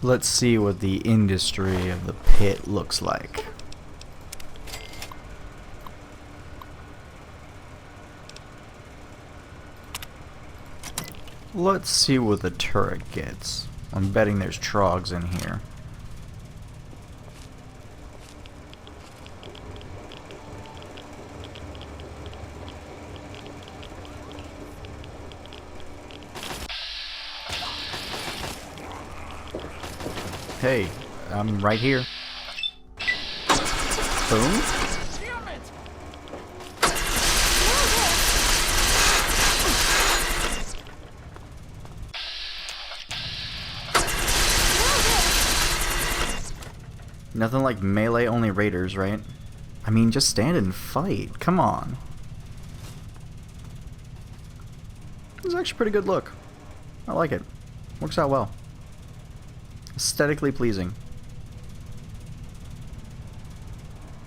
Let's see what the industry of the pit looks like. Let's see what the turret gets. I'm betting there's trogs in here. Hey, I'm right here. Boom. Nothing like melee only raiders, right? I mean, just stand and fight. Come on. This is actually a pretty good look. I like it. Works out well. Aesthetically pleasing.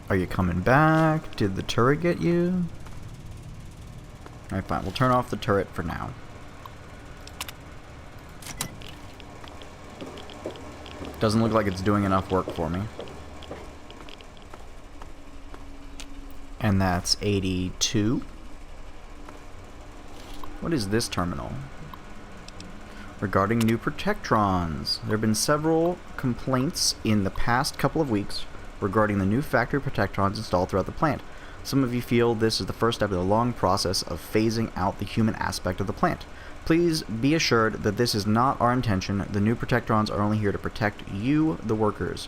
Are you coming back? Did the turret get you? Alright, fine. We'll turn off the turret for now. Doesn't look like it's doing enough work for me. And that's 82. What is this terminal? Regarding new protectrons, there have been several complaints in the past couple of weeks regarding the new factory protectrons installed throughout the plant. Some of you feel this is the first step in a long process of phasing out the human aspect of the plant. Please be assured that this is not our intention. The new protectrons are only here to protect you, the workers.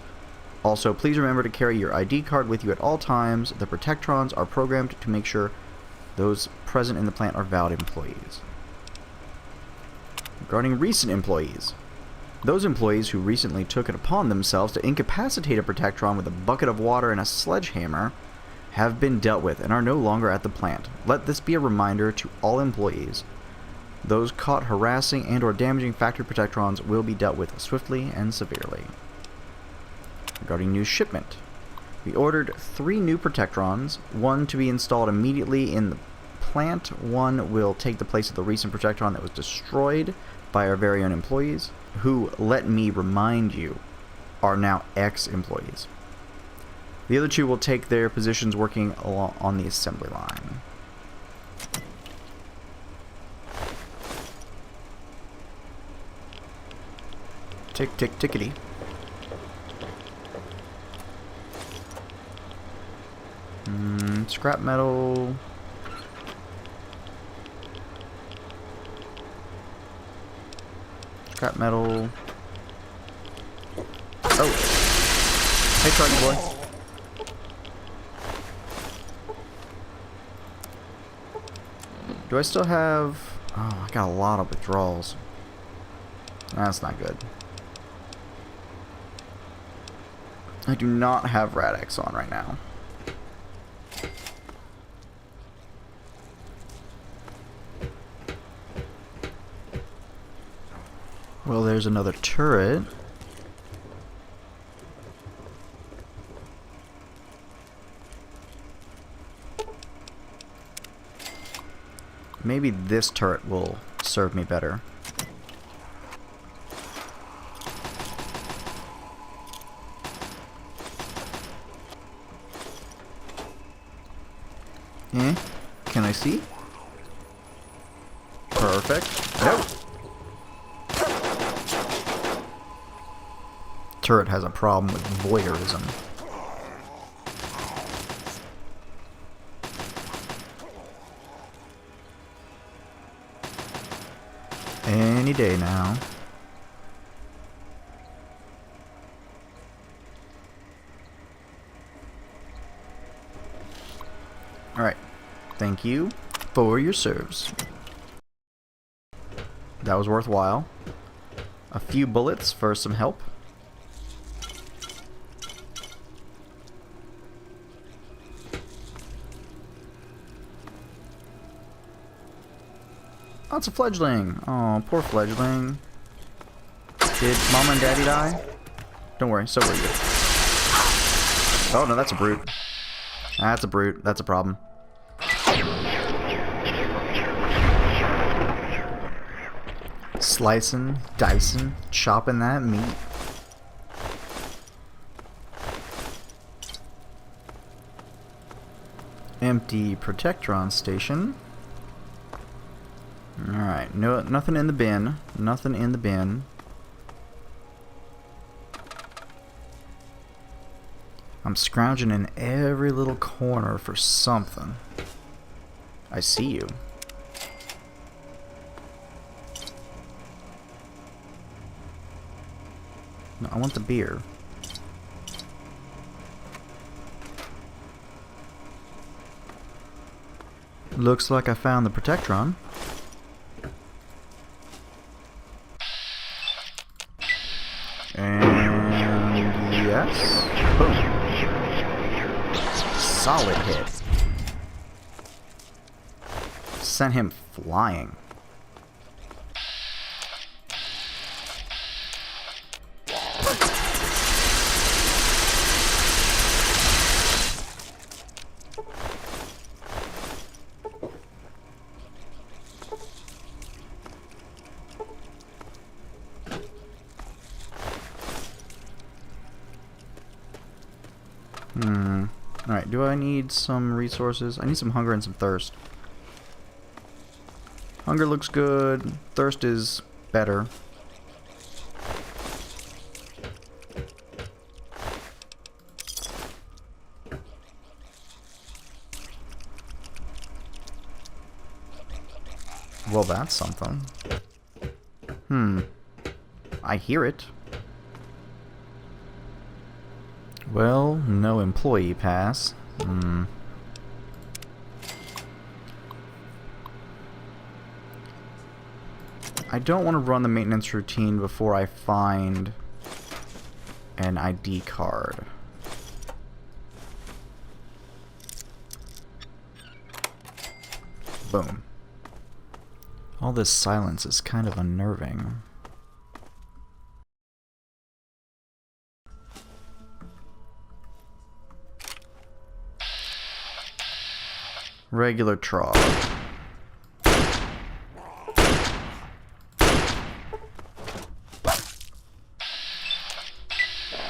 Also, please remember to carry your ID card with you at all times. The protectrons are programmed to make sure those present in the plant are valid employees. Regarding recent employees, those employees who recently took it upon themselves to incapacitate a protectron with a bucket of water and a sledgehammer have been dealt with and are no longer at the plant. Let this be a reminder to all employees. Those caught harassing and or damaging factory protectrons will be dealt with swiftly and severely. Regarding new shipment, we ordered 3 new protectrons, 1 to be installed immediately in the plant, 1 will take the place of the recent protectron that was destroyed by our very own employees, who, let me remind you, are now ex-employees. The other 2 will take their positions working on the assembly line. Tick, tick, tickety. Scrap metal. Scrap metal. Oh! Hey, Charlie boy. Do I still have... Oh, I got a lot of withdrawals. That's not good. I do not have Radix on right now. Well, there's another turret. Maybe this turret will serve me better. Can I see? Perfect. Nope. Turret has a problem with voyeurism. Any day now. Alright. Thank you for your serves. That was worthwhile. A few bullets for some help. Oh, it's a fledgling. Oh, poor fledgling. Did Mama and Daddy die? Don't worry, so were you. Oh, no, that's a brute. That's a brute. That's a problem. Slicing, dicing, chopping that meat. empty Protectron station. Alright, no, nothing in the bin. Nothing in the bin. I'm scrounging in every little corner for something. I see you. No, I want the beer. Looks like I found the Protectron. And yes. Boom. Solid hit. Sent him flying. Alright, do I need some resources? I need some hunger and some thirst. Hunger looks good. Thirst is better. Well, that's something. I hear it. Well, no employee pass. I don't want to run the maintenance routine before I find an ID card. Boom. All this silence is kind of unnerving. Regular trawl.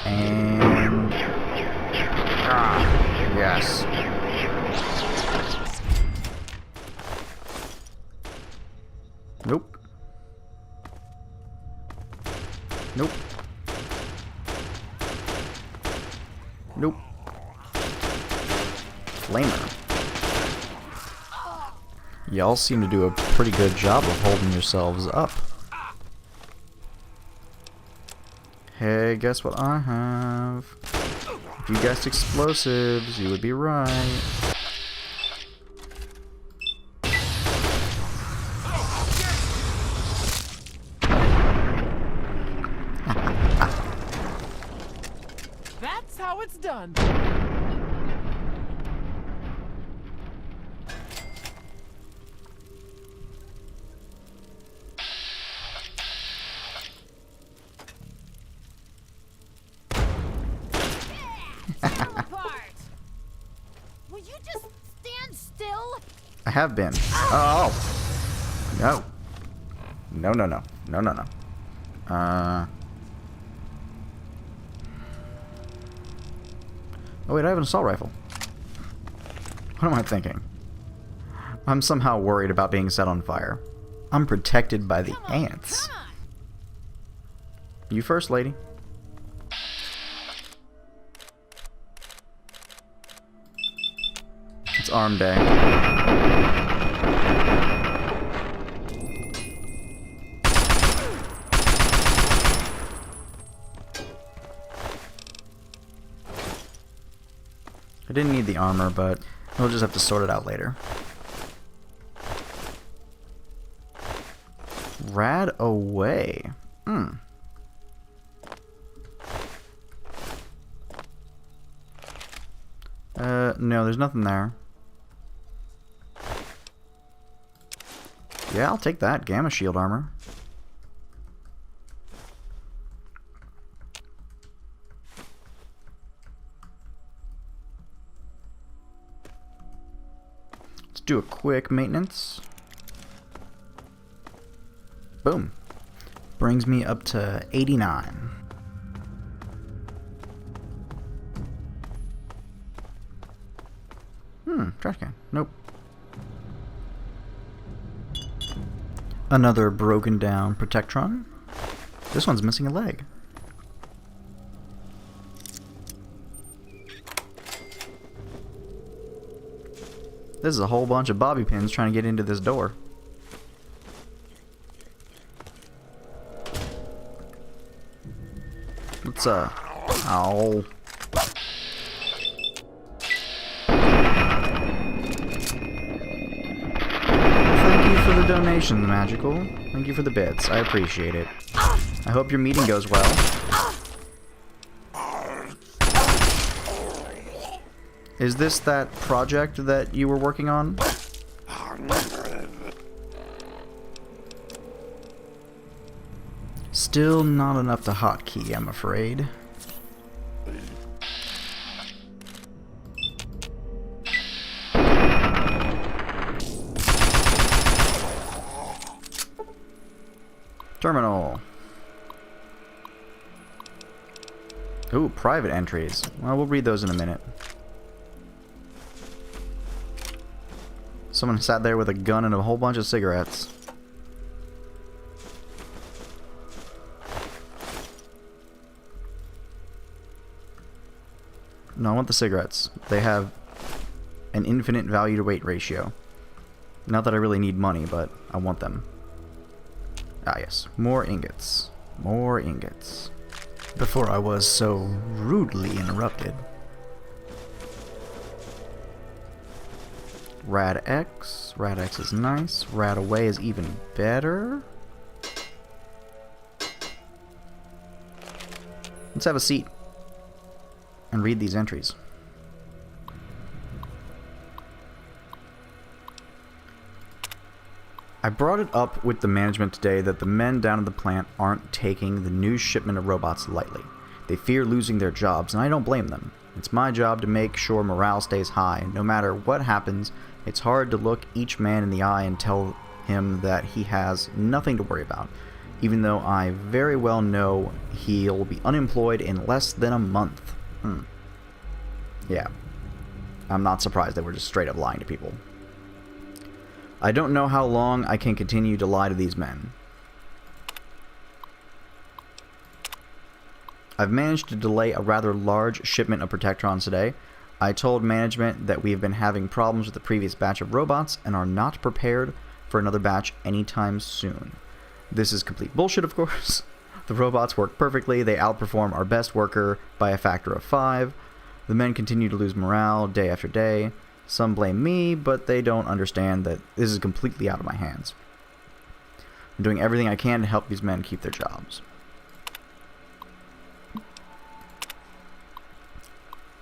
And yes. Nope. Nope. Nope. Flamer. Y'all seem to do a pretty good job of holding yourselves up. Hey, guess what I have? If you guessed explosives, you would be right. That's how it's done. Will you just stand still? I have been. Oh! No. No, no, no. No, no, no. Oh wait, I have an assault rifle. What am I thinking? I'm somehow worried about being set on fire. I'm protected by the ants. Come on. You first, lady. It's arm day. I didn't need the armor, but we'll just have to sort it out later. Rad away. No, there's nothing there. Yeah, I'll take that. Gamma shield armor. Let's do a quick maintenance. Boom. Brings me up to 89. Trash can. Nope. Another broken down Protectron. This one's missing a leg. This is a whole bunch of bobby pins trying to get into this door. Let's, ow. Thank you for the donations, Magical. Thank you for the bits. I appreciate it. I hope your meeting goes well. Is this that project that you were working on? Still not enough to hotkey, I'm afraid. Terminal. Ooh, private entries. Well, we'll read those in a minute. Someone sat there with a gun and a whole bunch of cigarettes. No, I want the cigarettes. They have an infinite value to weight ratio. Not that I really need money, but I want them. Ah, yes. More ingots. More ingots. Before I was so rudely interrupted. Rad X. Rad X is nice. Rad Away is even better. Let's have a seat and read these entries. I brought it up with the management today that the men down at the plant aren't taking the new shipment of robots lightly. They fear losing their jobs, and I don't blame them. It's my job to make sure morale stays high. No matter what happens, it's hard to look each man in the eye and tell him that he has nothing to worry about, even though I very well know he'll be unemployed in less than a month. Yeah. I'm not surprised that we're just straight up lying to people. I don't know how long I can continue to lie to these men. I've managed to delay a rather large shipment of Protectrons today. I told management that we have been having problems with the previous batch of robots and are not prepared for another batch anytime soon. This is complete bullshit, of course. The robots work perfectly. They outperform our best worker by a factor of 5. The men continue to lose morale day after day. Some blame me, but they don't understand that this is completely out of my hands. I'm doing everything I can to help these men keep their jobs.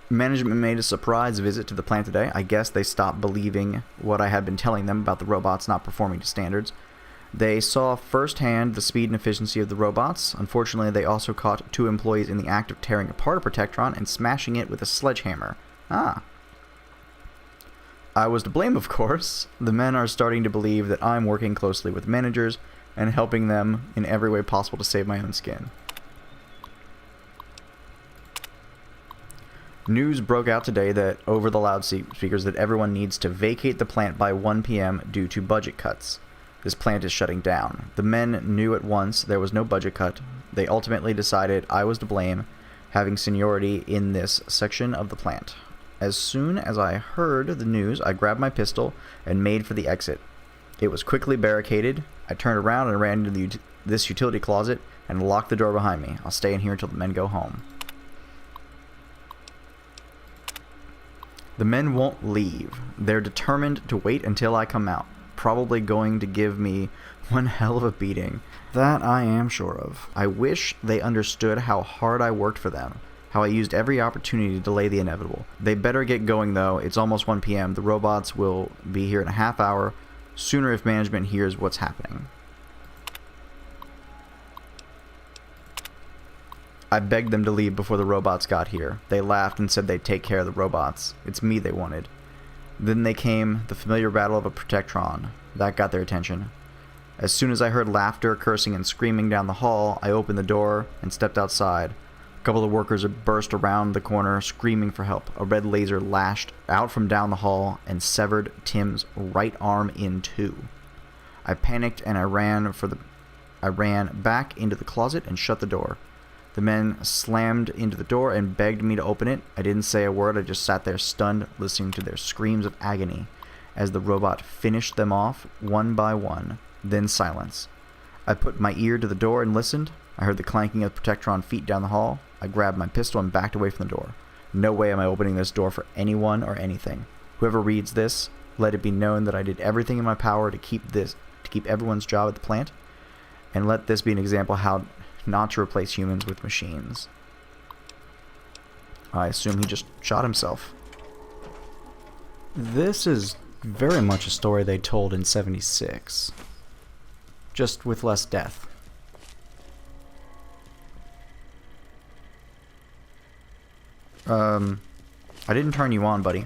Management made a surprise visit to the plant today. I guess they stopped believing what I had been telling them about the robots not performing to standards. They saw firsthand the speed and efficiency of the robots. Unfortunately, they also caught 2 employees in the act of tearing apart a Protectron and smashing it with a sledgehammer. Ah. I was to blame, of course. The men are starting to believe that I'm working closely with managers and helping them in every way possible to save my own skin. News broke out today that over the loudspeakers that everyone needs to vacate the plant by 1 p.m. due to budget cuts. This plant is shutting down. The men knew at once there was no budget cut. They ultimately decided I was to blame, having seniority in this section of the plant. As soon as I heard the news, I grabbed my pistol and made for the exit. It was quickly barricaded. I turned around and ran into this utility closet and locked the door behind me. I'll stay in here until the men go home. The men won't leave. They're determined to wait until I come out. Probably going to give me one hell of a beating. That I am sure of. I wish they understood how hard I worked for them. How I used every opportunity to delay the inevitable. They better get going though. It's almost 1 p.m. The robots will be here in a half hour. Sooner if management hears what's happening. I begged them to leave before the robots got here. They laughed and said they'd take care of the robots. It's me they wanted. Then they came, the familiar battle of a Protectron. That got their attention. As soon as I heard laughter, cursing, and screaming down the hall, I opened the door and stepped outside. A couple of workers had burst around the corner, screaming for help. A red laser lashed out from down the hall and severed Tim's right arm in two. I panicked and I ran back into the closet and shut the door. The men slammed into the door and begged me to open it. I didn't say a word. I just sat there stunned, listening to their screams of agony as the robot finished them off one by one. Then silence. I put my ear to the door and listened. I heard the clanking of Protectron feet down the hall. I grabbed my pistol and backed away from the door. No way am I opening this door for anyone or anything. Whoever reads this, let it be known that I did everything in my power to keep everyone's job at the plant, and let this be an example how not to replace humans with machines. I assume he just shot himself. This is very much a story they told in 76. Just with less death. I didn't turn you on, buddy.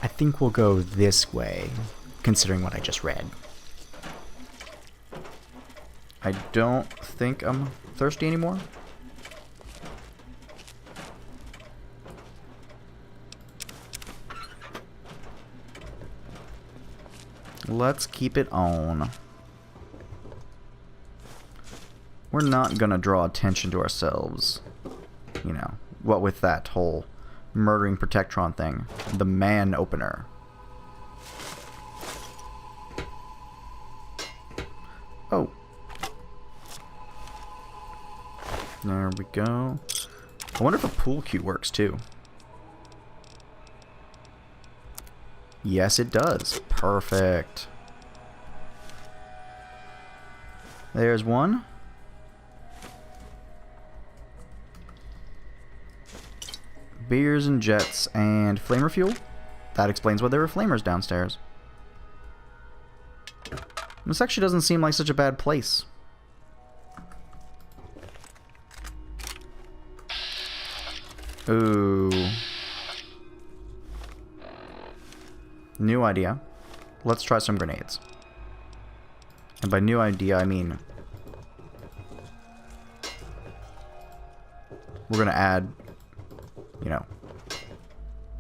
I think we'll go this way, considering what I just read. I don't think I'm thirsty anymore. Let's keep it on. We're not gonna draw attention to ourselves. You know, what with that whole murdering Protectron thing. The man opener. Oh. There we go. I wonder if a pool cue works too. Yes, it does. Perfect. There's one. Beers and jets and flamer fuel. That explains why there were flamers downstairs. This actually doesn't seem like such a bad place. Ooh. New idea. Let's try some grenades. And by new idea, I mean we're gonna add, you know,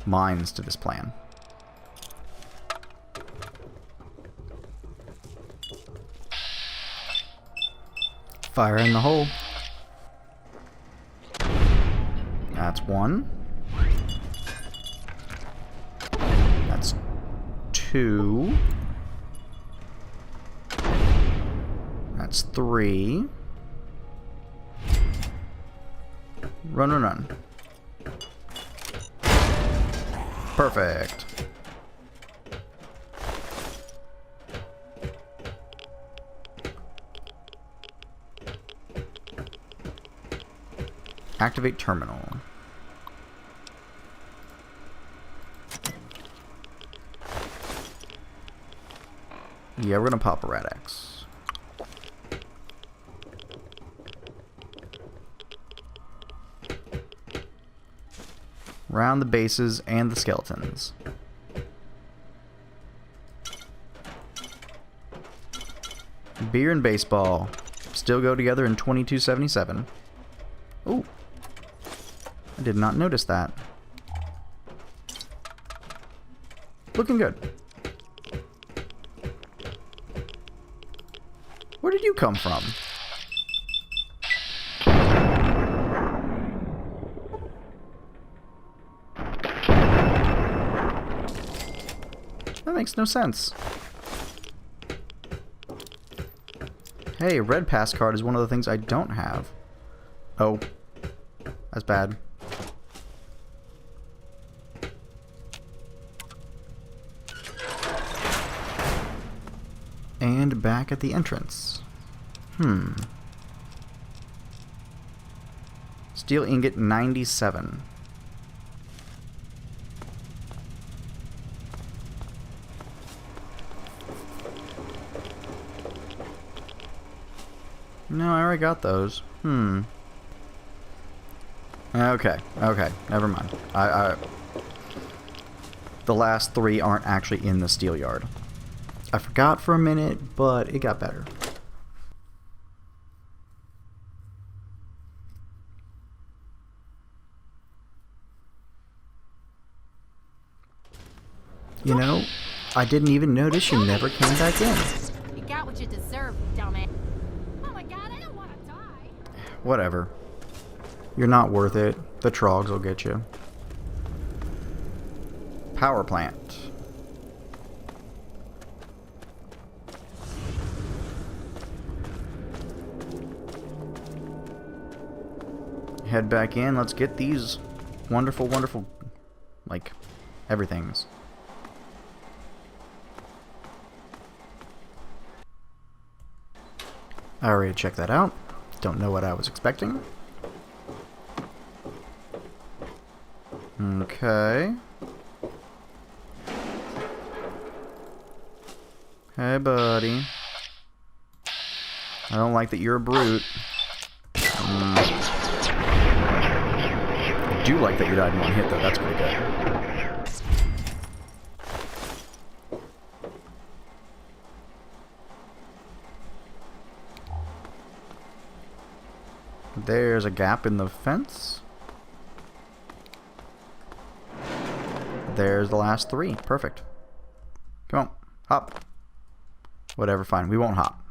mines to this plan. Fire in the hole. That's one. That's two. That's three. Run, run, run. Perfect. Activate terminal. Yeah, we're gonna pop a Rad-X. Round the bases and the skeletons. Beer and baseball still go together in 2277. Ooh. I did not notice that. Looking good. Where did you come from? That makes no sense. Hey, a red pass card is one of the things I don't have. Oh. That's bad. And back at the entrance. Steel ingot 97. No, I already got those. Okay, never mind. The last three aren't actually in the steel yard. I forgot for a minute, but it got better. You know, I didn't even notice you never came back in. You got what you deserve, dumbass. Oh my god, I don't want to die. Whatever. You're not worth it. The trogs will get you. Power plant. Head back in. Let's get these wonderful, wonderful, like, everythings. I already checked that out. Don't know what I was expecting. Okay. Hey, buddy. I don't like that you're a brute. I do like that you died in one hit, though. That's pretty good. There's a gap in the fence. There's the last three. Perfect. Come on. Hop. Whatever, fine. We won't hop.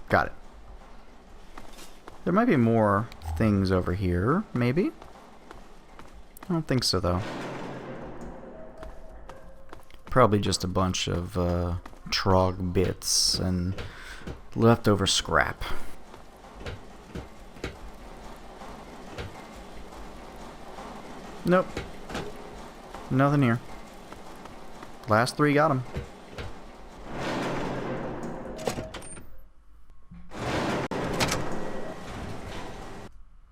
Got it. There might be more things over here, maybe? I don't think so, though. Probably just a bunch of trog bits and leftover scrap. Nope. Nothing here. Last three got him.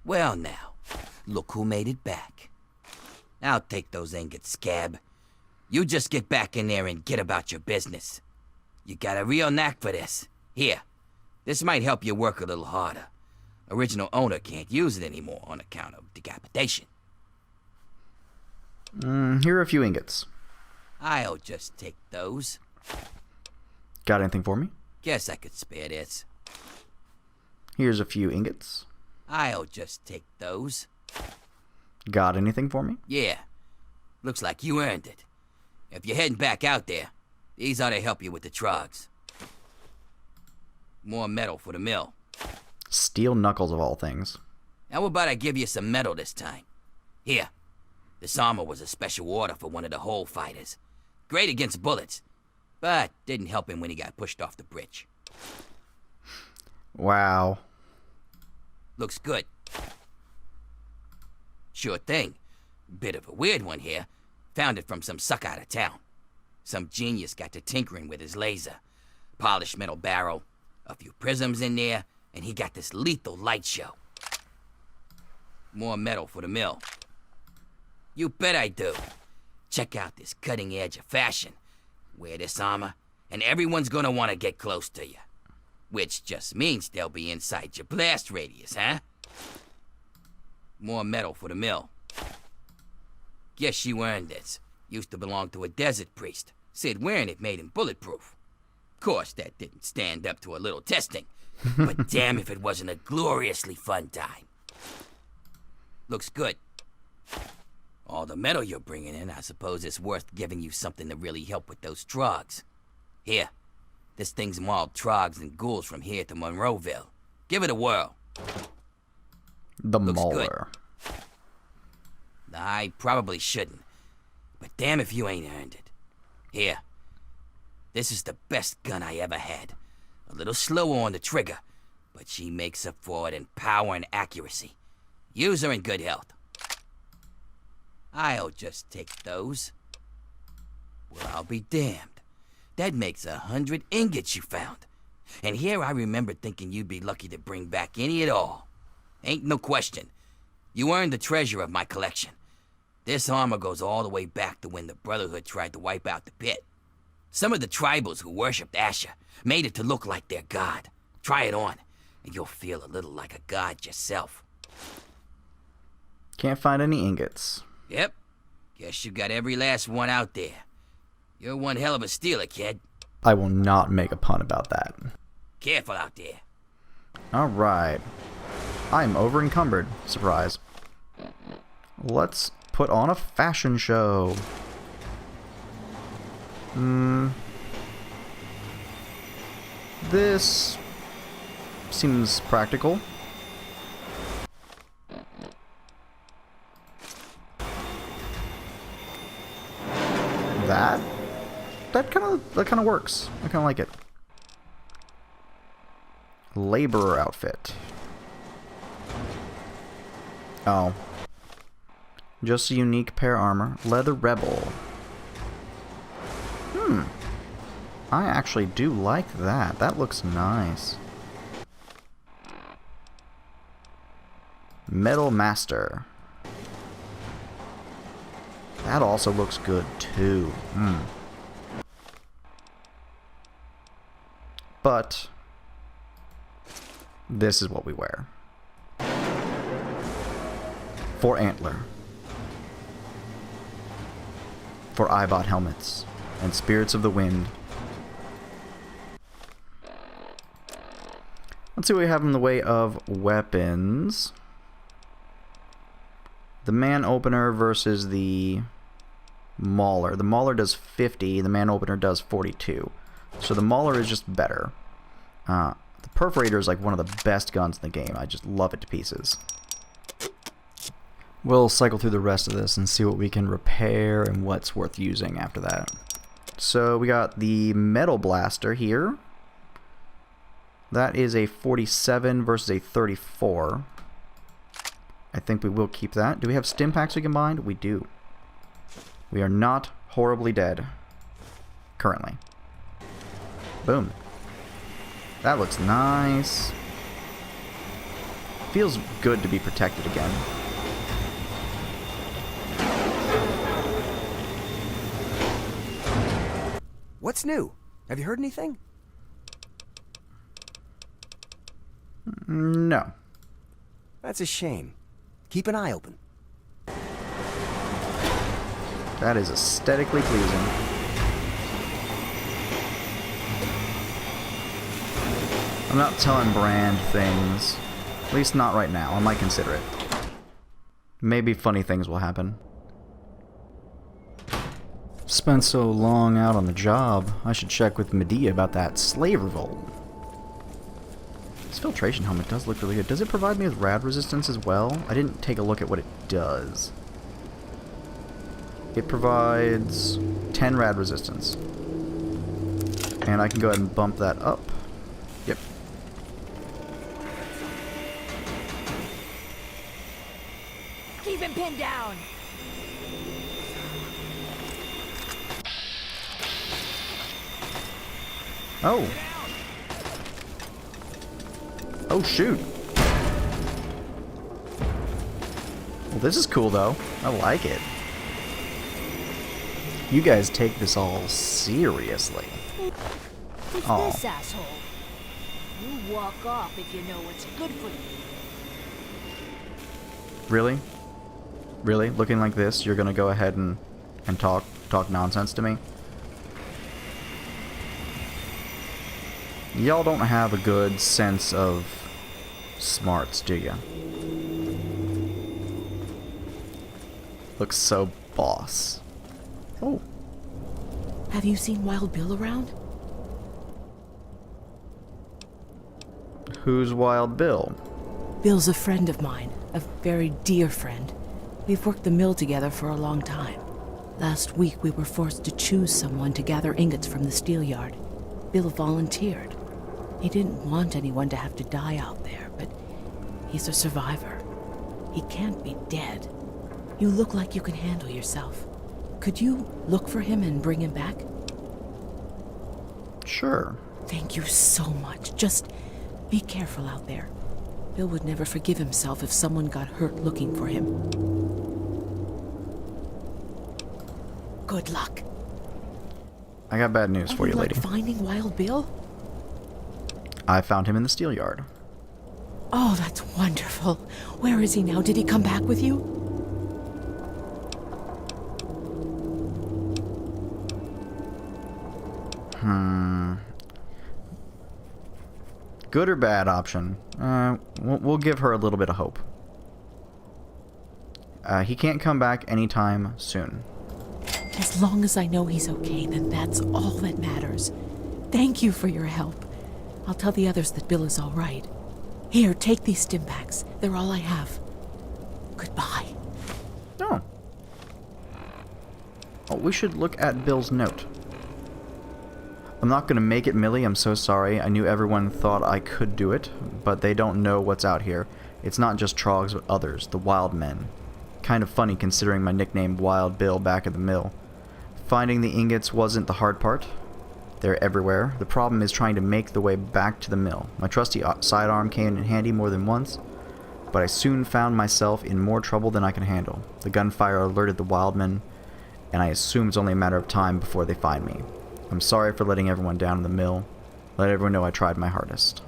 Well now, look who made it back. I'll take those ingots, Scab. You just get back in there and get about your business. You got a real knack for this. Here, this might help you work a little harder. Original owner can't use it anymore on account of decapitation. Here are a few ingots. I'll just take those. Got anything for me? Guess I could spare this. Here's a few ingots. I'll just take those. Got anything for me? Yeah. Looks like you earned it. If you're heading back out there, these ought to help you with the trogs. More metal for the mill. Steel knuckles of all things. How about I give you some metal this time? Here. This armor was a special order for one of the hole fighters. Great against bullets, but didn't help him when he got pushed off the bridge. Wow. Looks good. Sure thing. Bit of a weird one here. Found it from some suck out of town. Some genius got to tinkering with his laser. Polished metal barrel, a few prisms in there, and he got this lethal light show. More metal for the mill. You bet I do. Check out this cutting edge of fashion. Wear this armor, and everyone's gonna want to get close to you. Which just means they'll be inside your blast radius, huh? More metal for the mill. Guess you earned this. Used to belong to a desert priest. Said wearing it made him bulletproof. Course, that didn't stand up to a little testing. But damn if it wasn't a gloriously fun time. Looks good. All the metal you're bringing in, I suppose it's worth giving you something to really help with those trogs. Here. This thing's mauled trogs and ghouls from here to Monroeville. Give it a whirl. The Looks Mauler. good. I probably shouldn't. But damn if you ain't earned it. Here. This is the best gun I ever had. A little slower on the trigger, but she makes up for it in power and accuracy. Use her in good health. I'll just take those. Well, I'll be damned. That makes 100 ingots you found. And here I remember thinking you'd be lucky to bring back any at all. Ain't no question. You earned the treasure of my collection. This armor goes all the way back to when the Brotherhood tried to wipe out the Pitt. Some of the tribals who worshipped Asher made it to look like their god. Try it on, and you'll feel a little like a god yourself. Can't find any ingots. Yep. Guess you got every last one out there. You're one hell of a stealer, kid. I will not make a pun about that. Careful out there. Alright. I'm over encumbered. Surprise. Let's put on a fashion show. This seems practical. That kind of works. I kind of like it. Laborer outfit. Oh. Just a unique pair armor. Leather Rebel. I actually do like that. That looks nice. Metal Master. That also looks good too. But this is what we wear. For Antler. For iBot helmets. And Spirits of the Wind. Let's see what we have in the way of weapons. The Man Opener versus the Mauler. The Mauler does 50, the Man Opener does 42. So the Mauler is just better. The Perforator is like one of the best guns in the game. I just love it to pieces. We'll cycle through the rest of this and see what we can repair and what's worth using after that. So we got the Metal Blaster here. That is a 47 versus a 34. I think we will keep that. Do we have stim packs we can bind? We do. We are not horribly dead. Currently. Boom. That looks nice. Feels good to be protected again. What's new? Have you heard anything? No. That's a shame. Keep an eye open. That is aesthetically pleasing. I'm not telling Brand things. At least not right now. I might consider it. Maybe funny things will happen. Spent so long out on the job, I should check with Medea about that slave revolt. This filtration helmet does look really good. Does it provide me with rad resistance as well? I didn't take a look at what it does. It provides 10 rad resistance. And I can go ahead and bump that up. Yep. Keep him pinned down. Oh. Oh, shoot. Well, this is cool, though. I like it. You guys take this all seriously. Who's Aw. this asshole? You walk off if you know what's good for you. Really? Really? Looking like this, you're gonna go ahead and talk nonsense to me? Y'all don't have a good sense of smarts, do ya? Looks so boss. Oh. Have you seen Wild Bill around? Who's Wild Bill? Bill's a friend of mine, a very dear friend. We've worked the mill together for a long time. Last week we were forced to choose someone to gather ingots from the steel yard. Bill volunteered. He didn't want anyone to have to die out there, but he's a survivor. He can't be dead. You look like you can handle yourself. Could you look for him and bring him back? Sure. Thank you so much. Just be careful out there. Bill would never forgive himself if someone got hurt looking for him. Good luck. I got bad news for you, lady. Like finding Wild Bill? I found him in the steel yard. Oh, that's wonderful. Where is he now? Did he come back with you? Good or bad option? We'll give her a little bit of hope. He can't come back anytime soon. As long as I know he's okay, then that's all that matters. Thank you for your help. I'll tell the others that Bill is all right. Here, take these stim packs. They're all I have. Goodbye. Oh. Oh, we should look at Bill's note. I'm not gonna make it, Millie. I'm so sorry. I knew everyone thought I could do it, but they don't know what's out here. It's not just Trogs, but others, the Wild Men. Kind of funny considering my nickname Wild Bill back at the mill. Finding the ingots wasn't the hard part. They're everywhere. The problem is trying to make the way back to the mill. My trusty sidearm came in handy more than once, but I soon found myself in more trouble than I can handle. The gunfire alerted the Wildmen, and I assume it's only a matter of time before they find me. I'm sorry for letting everyone down in the mill. Let everyone know I tried my hardest.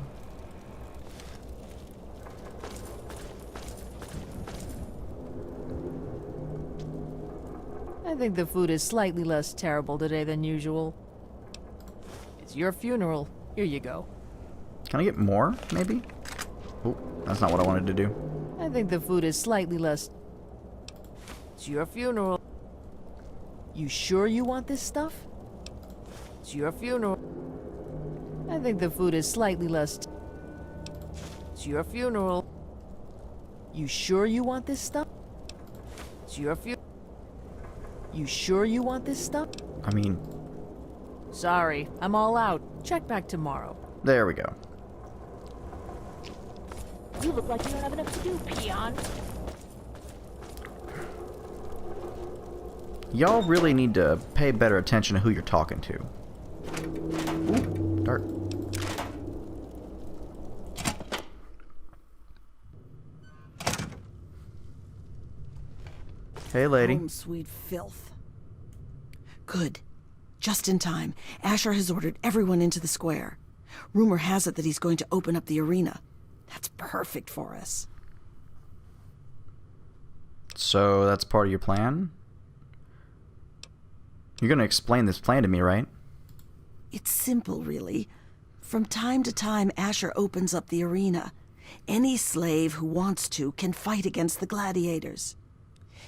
I think the food is slightly less terrible today than usual. It's your funeral. Here you go. Can I get more, maybe? Oh, that's not what I wanted to do. I think the food is slightly less... It's your funeral. You sure you want this stuff? It's your funeral. I think the food is slightly less... It's your funeral. You sure you want this stuff? It's your funeral. You sure you want this stuff? I mean... Sorry, I'm all out. Check back tomorrow. There we go. You look like you have enough to do, peon. Y'all really need to pay better attention to who you're talking to. Ooh, dart. Hey, lady. Home, sweet filth. Good. Just in time. Asher has ordered everyone into the square. Rumor has it that he's going to open up the arena. That's perfect for us. So that's part of your plan? You're gonna explain this plan to me, right? It's simple, really. From time to time, Asher opens up the arena. Any slave who wants to can fight against the gladiators.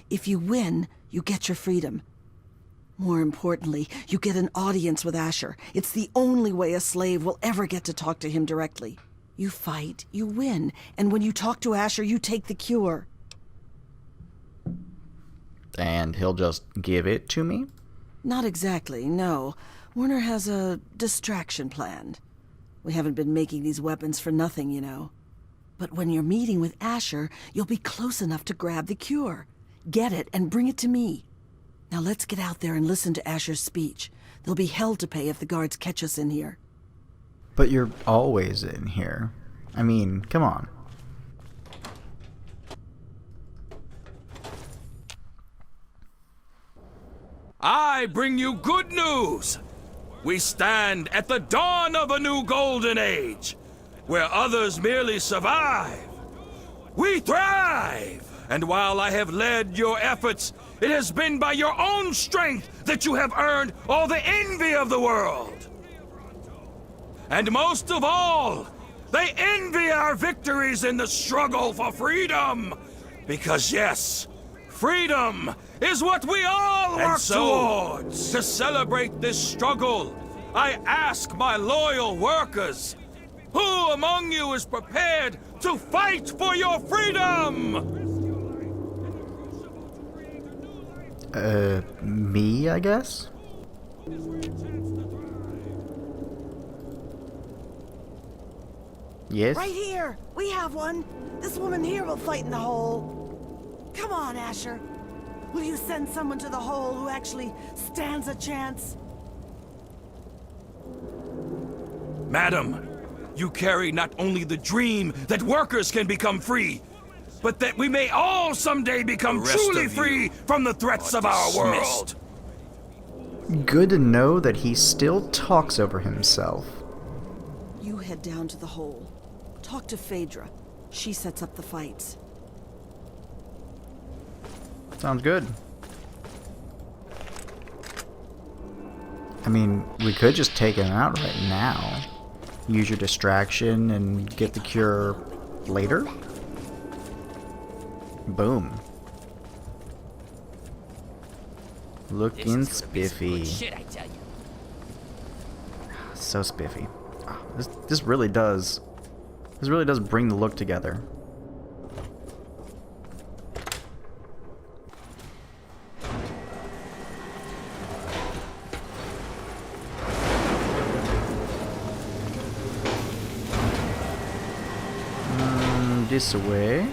If you win, you get your freedom. More importantly, you get an audience with Asher. It's the only way a slave will ever get to talk to him directly. You fight, you win, and when you talk to Asher, you take the cure. And he'll just give it to me? Not exactly, no. Werner has a distraction planned. We haven't been making these weapons for nothing, you know. But when you're meeting with Asher, you'll be close enough to grab the cure. Get it and bring it to me. Now let's get out there and listen to Asher's speech. There'll be hell to pay if the guards catch us in here. But you're always in here. I mean, come on. I bring you good news. We stand at the dawn of a new golden age, where others merely survive. We thrive! And while I have led your efforts, it has been by your own strength that you have earned all the envy of the world. And most of all, they envy our victories in the struggle for freedom. Because yes, freedom is what we all work towards. To celebrate this struggle, I ask my loyal workers, who among you is prepared to fight for your freedom? Me, I guess? Yes? Right here! We have one! This woman here will fight in the hole. Come on, Asher. Will you send someone to the hole who actually stands a chance? Madam, you carry not only the dream that workers can become free, but that we may all someday become truly free from the threats of our world. Good to know that he still talks over himself. You head down to the hole. Talk to Phaedra. She sets up the fights. Sounds good. I mean, we could just take him out right now. Use your distraction and get the cure later. Boom. Looking This is gonna be some good spiffy. shit, I tell you. So spiffy. Ah, this really does. This really does bring the look together. This way.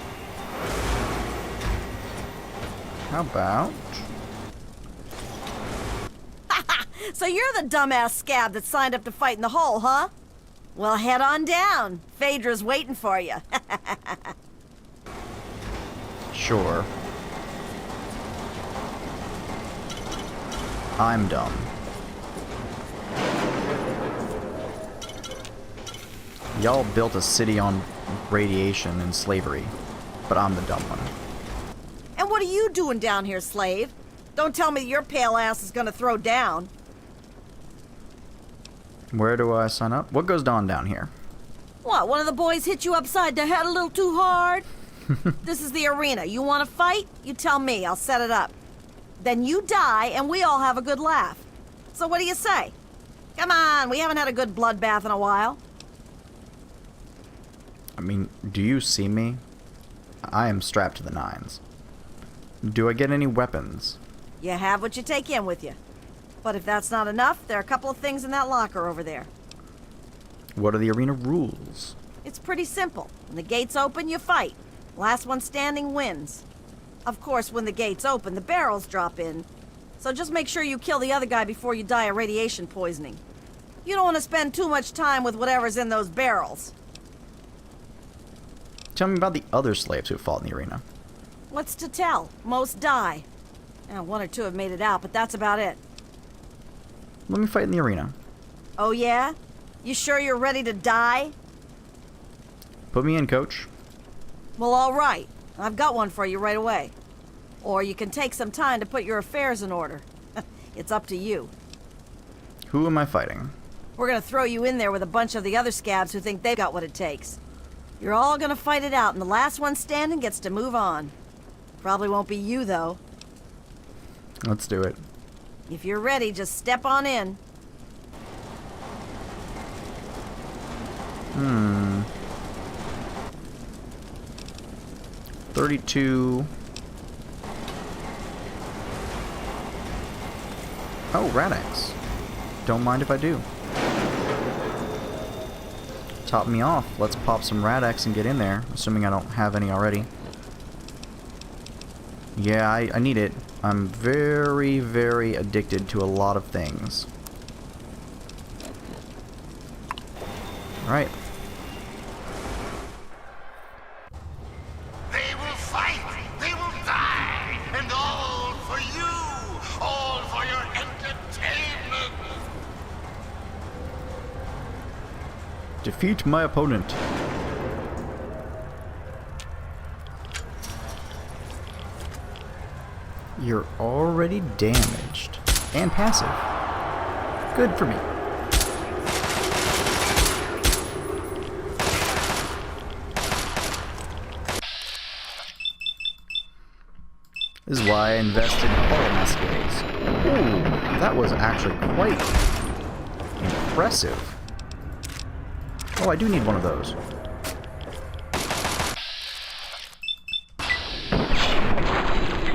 How about? So you're the dumbass scab that signed up to fight in the hole, huh? Well, head on down. Phaedra's waiting for you. Sure. I'm dumb. Y'all built a city on radiation and slavery, but I'm the dumb one. And what are you doing down here, slave? Don't tell me your pale ass is gonna throw down. Where do I sign up? What goes on down here? What, one of the boys hit you upside the head a little too hard? This is the arena. You want to fight? You tell me. I'll set it up. Then you die, and we all have a good laugh. So what do you say? Come on, we haven't had a good bloodbath in a while. I mean, do you see me? I am strapped to the nines. Do I get any weapons? You have what you take in with you. But if that's not enough, there are a couple of things in that locker over there. What are the arena rules? It's pretty simple. When the gates open, you fight. Last one standing wins. Of course, when the gates open, the barrels drop in. So just make sure you kill the other guy before you die of radiation poisoning. You don't want to spend too much time with whatever's in those barrels. Tell me about the other slaves who fought in the arena. What's to tell? Most die. One or two have made it out, but that's about it. Let me fight in the arena. Oh yeah? You sure you're ready to die? Put me in, coach. Well, all right. I've got one for you right away. Or you can take some time to put your affairs in order. It's up to you. Who am I fighting? We're gonna throw you in there with a bunch of the other scabs who think they've got what it takes. You're all gonna fight it out, and the last one standing gets to move on. Probably won't be you, though. Let's do it. If you're ready, just step on in. 32. Oh, Radix. Don't mind if I do. Top me off. Let's pop some Radix and get in there, assuming I don't have any already. Yeah, I need it. I'm very, very addicted to a lot of things. Alright. They will fight, they will die, and all for you, all for your entertainment. Defeat my opponent. You're already damaged and passive. Good for me. This is why I invested in all of my skills. Ooh, that was actually quite impressive. Oh, I do need one of those.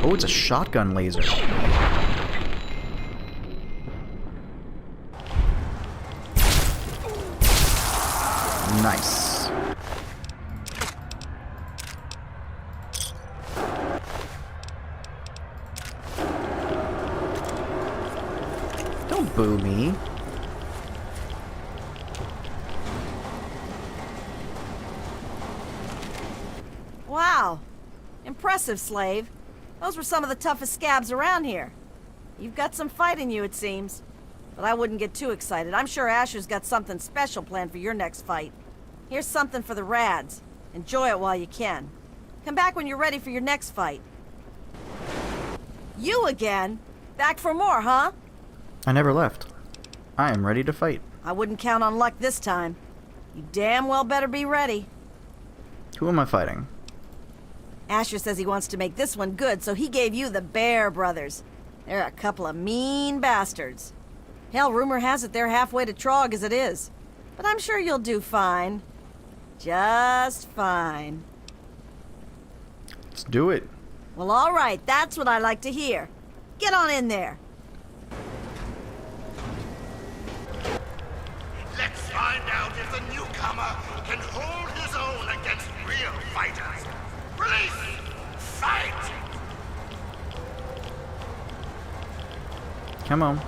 Oh, it's a shotgun laser. Nice. Don't boo me. Wow. Impressive, slave. Those were some of the toughest scabs around here. You've got some fight in you, it seems. But I wouldn't get too excited. I'm sure Asher's got something special planned for your next fight. Here's something for the Rads. Enjoy it while you can. Come back when you're ready for your next fight. You again? Back for more, huh? I never left. I am ready to fight. I wouldn't count on luck this time. You damn well better be ready. Who am I fighting? Asher says he wants to make this one good, so he gave you the Bear Brothers. They're a couple of mean bastards. Hell, rumor has it they're halfway to Trog as it is. But I'm sure you'll do fine. Just fine. Let's do it. Well, all right. That's what I like to hear. Get on in there. Let's find out if the newcomer can hold his own against real fighters. Release! Fight! Come on.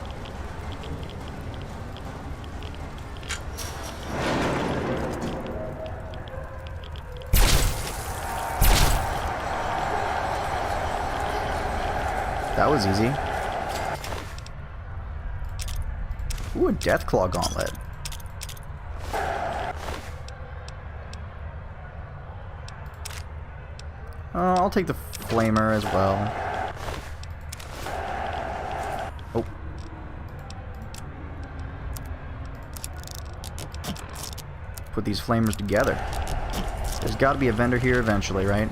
That was easy. Ooh, a Deathclaw gauntlet. I'll take the Flamer as well. Oh. Put these Flamers together. There's got to be a vendor here eventually, right?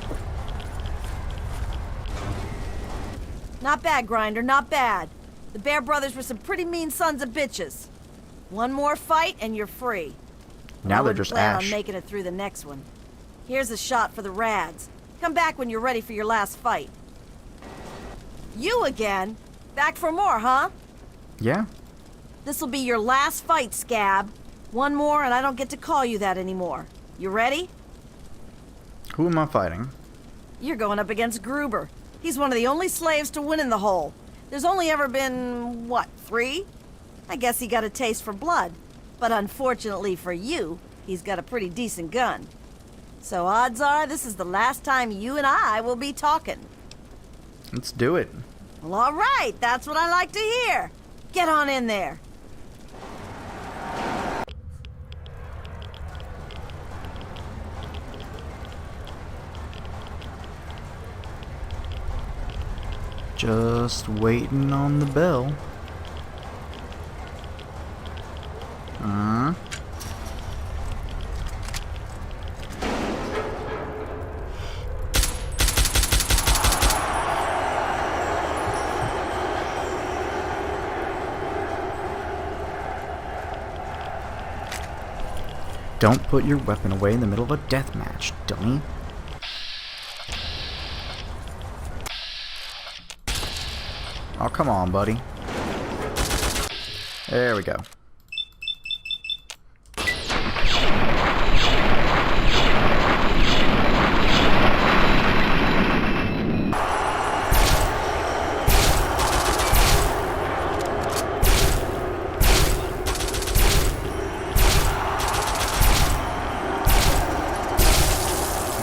Not bad, Grinder, not bad. The Bear Brothers were some pretty mean sons of bitches. One more fight and you're free. Now they're I just plan Ash. on making it through the next one. Here's a shot for the Rads. Come back when you're ready for your last fight. You again? Back for more, huh? Yeah. This'll be your last fight, Scab. One more and I don't get to call you that anymore. You ready? Who am I fighting? You're going up against Gruber. He's one of the only slaves to win in the hole. There's only ever been, what, 3? I guess he got a taste for blood. But unfortunately for you, he's got a pretty decent gun. So odds are this is the last time you and I will be talking. Let's do it. Well, all right. That's what I like to hear. Get on in there. Just waiting on the bell. Don't put your weapon away in the middle of a death match, dummy. Oh, come on, buddy. There we go.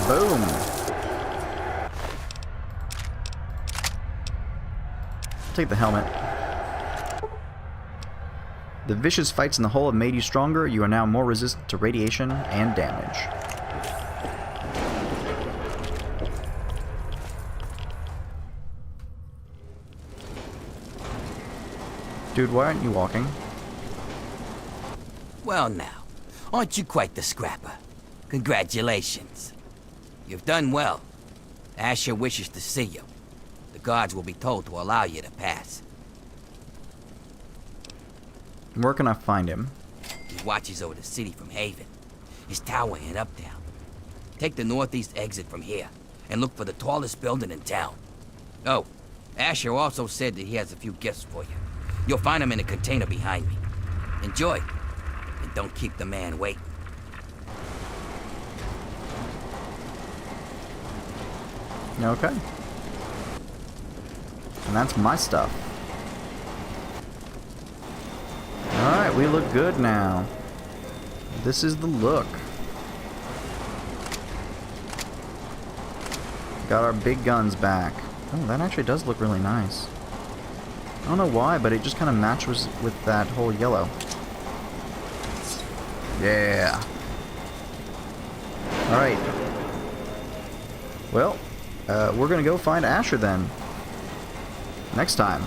Boom. Take the helmet. The vicious fights in the hole have made you stronger. You are now more resistant to radiation and damage. Dude, why aren't you walking? Well now, aren't you quite the scrapper? Congratulations. You've done well. Asher wishes to see you. The guards will be told to allow you to pass. Where can I find him? He watches over the city from Haven. His tower in Uptown. Take the northeast exit from here, and look for the tallest building in town. Oh, Asher also said that he has a few gifts for you. You'll find them in a container behind me. Enjoy, and don't keep the man waiting. Okay. And that's my stuff. Alright, we look good now. This is the look. Got our big guns back. Oh, that actually does look really nice. I don't know why, but it just kind of matches with that whole yellow. Yeah. Alright. Well, we're gonna go find Asher then. Next time.